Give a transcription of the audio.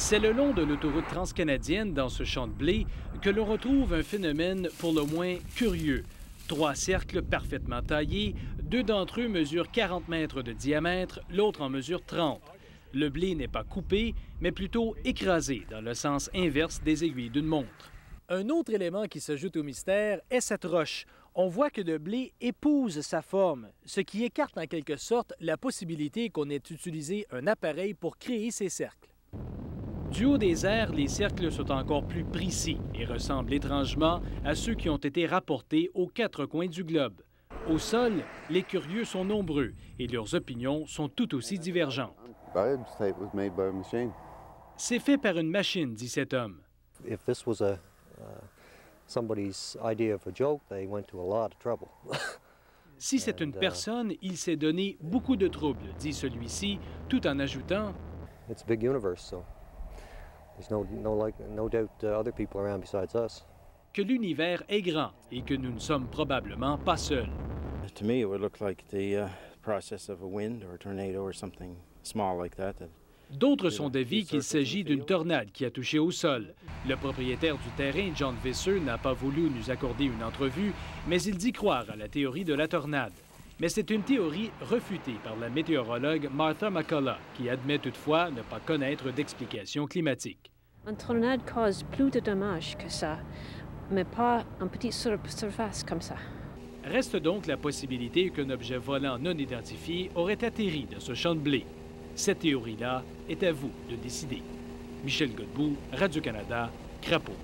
C'est le long de l'autoroute transcanadienne, dans ce champ de blé, que l'on retrouve un phénomène pour le moins curieux. 3 cercles parfaitement taillés, 2 d'entre eux mesurent 40 mètres de diamètre, l'autre en mesure 30. Le blé n'est pas coupé, mais plutôt écrasé dans le sens inverse des aiguilles d'une montre. Un autre élément qui s'ajoute au mystère est cette roche. On voit que le blé épouse sa forme, ce qui écarte en quelque sorte la possibilité qu'on ait utilisé un appareil pour créer ces cercles. Du haut des airs, les cercles sont encore plus précis et ressemblent étrangement à ceux qui ont été rapportés aux 4 coins du globe. Au sol, les curieux sont nombreux et leurs opinions sont tout aussi divergentes. C'est fait par une machine, dit cet homme. Si c'est une personne, il s'est donné beaucoup de troubles, dit celui-ci, tout en ajoutant que l'univers est grand et que nous ne sommes probablement pas seuls. To me, it would look like the process of a wind or a tornado or something small like that. D'autres sont d'avis qu'il s'agit d'une tornade qui a touché au sol. Le propriétaire du terrain, John Visser, n'a pas voulu nous accorder une entrevue, mais il dit croire à la théorie de la tornade. Mais c'est une théorie refutée par la météorologue Martha McCullough, qui admet toutefois ne pas connaître d'explication climatique. Une tornade cause plus de dommages que ça, mais pas une petite surface comme ça. Reste donc la possibilité qu'un objet volant non identifié aurait atterri dans ce champ de blé. Cette théorie-là est à vous de décider. Michel Godbout, Radio-Canada, Crapaud.